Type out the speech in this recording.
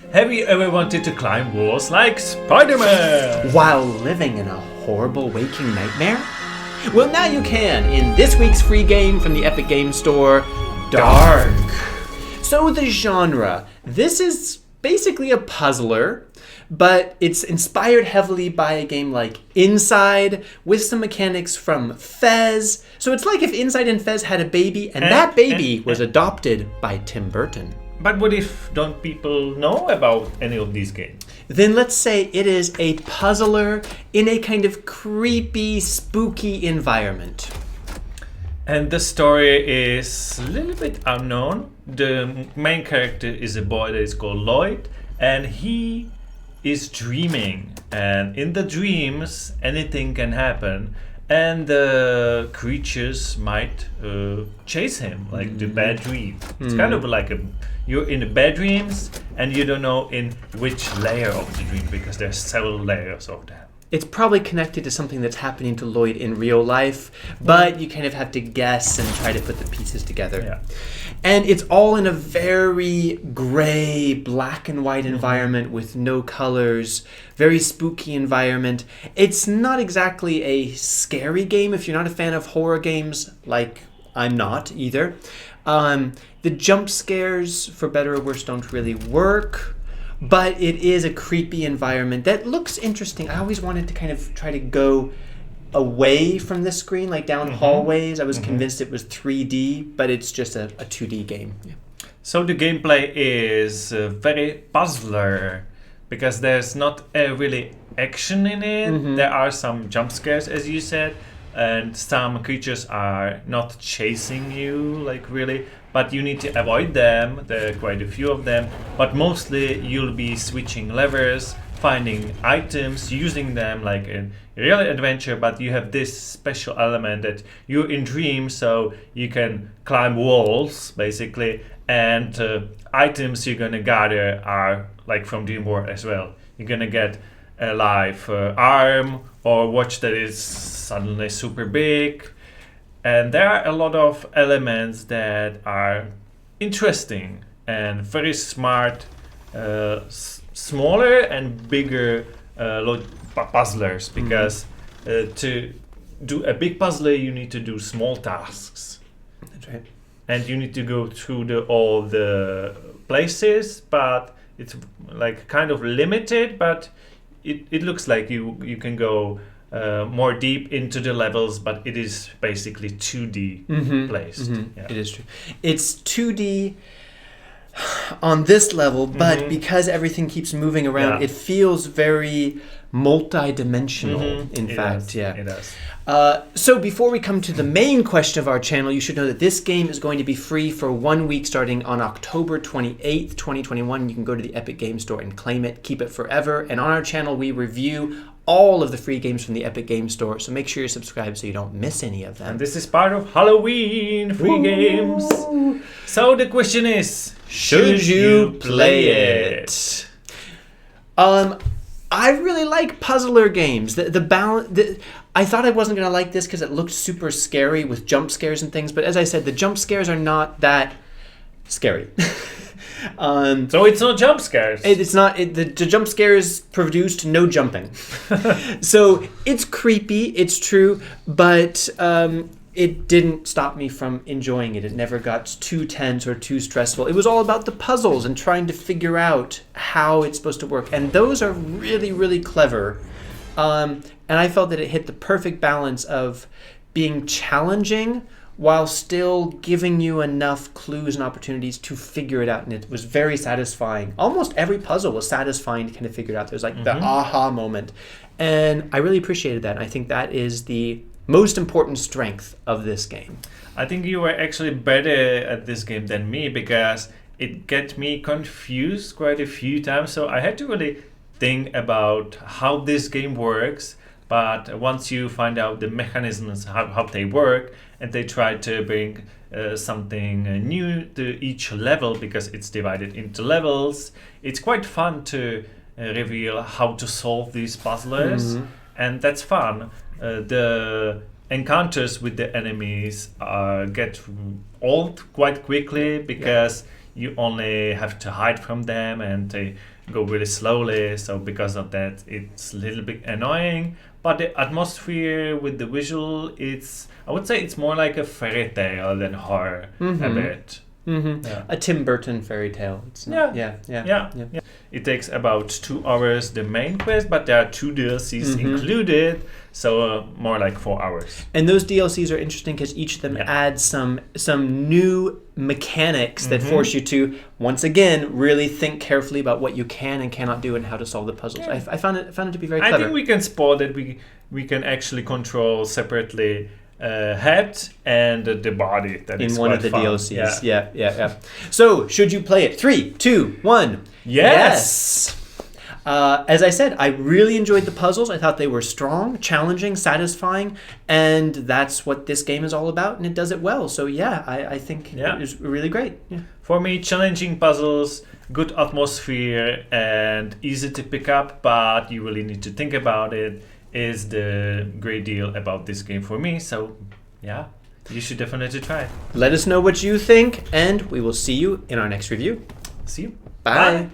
Have you ever wanted to climb walls like Spider-Man? While living in a horrible waking nightmare? Well, now you can in this week's free game from the Epic Game Store, Darq. So the genre, this is basically a puzzler, but it's inspired heavily by a game like Inside with some mechanics from Fez. So it's like if Inside and Fez had a baby and that baby was adopted by Tim Burton. But what if don't people know about any of these games? Then let's say it is a puzzler in a kind of creepy, spooky environment. And the story is a little bit unknown. The main character is a boy that is called Lloyd, and he is dreaming. And in the dreams, anything can happen. And the creatures might chase him, like the bad dream. It's kind of like you're in the bad dreams, and you don't know in which layer of the dream, because there's several layers of them. It's probably connected to something that's happening to Lloyd in real life, but you kind of have to guess and try to put the pieces together. Yeah. And it's all in a very gray, black and white environment with no colors, very spooky environment. It's not exactly a scary game if you're not a fan of horror games, like I'm not either. The jump scares, for better or worse, don't really work. But it is a creepy environment that looks interesting. I always wanted to kind of try to go away from this screen, like down hallways. I was convinced it was 3D, but it's just a 2D game. Yeah. So the gameplay is very puzzler, because there's not really action in it. There are some jump scares, as you said, and some creatures are not chasing you, like really, but you need to avoid them. There are quite a few of them, but mostly you'll be switching levers, finding items, using them like in real adventure, but you have this special element that you're in dreams, so you can climb walls basically, and items you're gonna gather are like from dream world as well. You're gonna get a live arm or watch that is suddenly super big. And there are a lot of elements that are interesting and very smart, smaller and bigger puzzlers, because to do a big puzzle you need to do small tasks. That's right. And you need to go through all the places, but it's like kind of limited, but it looks like you can go more deep into the levels, but it is basically 2D placed. Yeah. It is true. It's 2D on this level, but because everything keeps moving around, it feels very multi-dimensional, in fact. Yeah, it does. So before we come to the main question of our channel, you should know that this game is going to be free for 1 week starting on October 28th, 2021. You can go to the Epic Game Store and claim it, keep it forever. And on our channel, we review all of the free games from the Epic Game Store, so make sure you're subscribed so you don't miss any of them. And this is part of Halloween free games. So the question is, should you play it? I really like puzzler games. The balance. I thought I wasn't gonna like this because it looked super scary with jump scares and things. But as I said, the jump scares are not that scary. So it's not jump scares. It's not. The jump scares produced no jumping. So it's creepy. It's true, but it didn't stop me from enjoying it. It never got too tense or too stressful. It was all about the puzzles and trying to figure out how it's supposed to work. And those are really, really clever. And I felt that it hit the perfect balance of being challenging while still giving you enough clues and opportunities to figure it out. And it was very satisfying. Almost every puzzle was satisfying to kind of figure it out. There was like the aha moment. And I really appreciated that. And I think that is the most important strength of this game. I think you were actually better at this game than me, because it got me confused quite a few times. So I had to really think about how this game works. But once you find out the mechanisms, how they work, and they try to bring something new to each level, because it's divided into levels, it's quite fun to reveal how to solve these puzzlers. And that's fun. The encounters with the enemies get old quite quickly, because you only have to hide from them and they go really slowly. So because of that, it's a little bit annoying. But the atmosphere with the visual, I would say it's more like a fairy tale than horror a bit. Yeah. A Tim Burton fairy tale. It's not, yeah. It takes about 2 hours the main quest, but there are 2 DLCs included, so more like 4 hours. And those DLCs are interesting because each of them adds some new mechanics that force you to, once again, really think carefully about what you can and cannot do and how to solve the puzzles. I found it to be very clever. I think we can spot that we can actually control separately head and the body. That is in one of the fun. DLCs. Yeah. So, should you play it? 3, 2, 1. Yes. As I said, I really enjoyed the puzzles. I thought they were strong, challenging, satisfying, and that's what this game is all about, and it does it well. So yeah, I think it was really great. Yeah. For me, challenging puzzles, good atmosphere, and easy to pick up, but you really need to think about it, is the great deal about this game for me. So yeah, you should definitely try it. Let us know what you think, and we will see you in our next review. See you. Bye.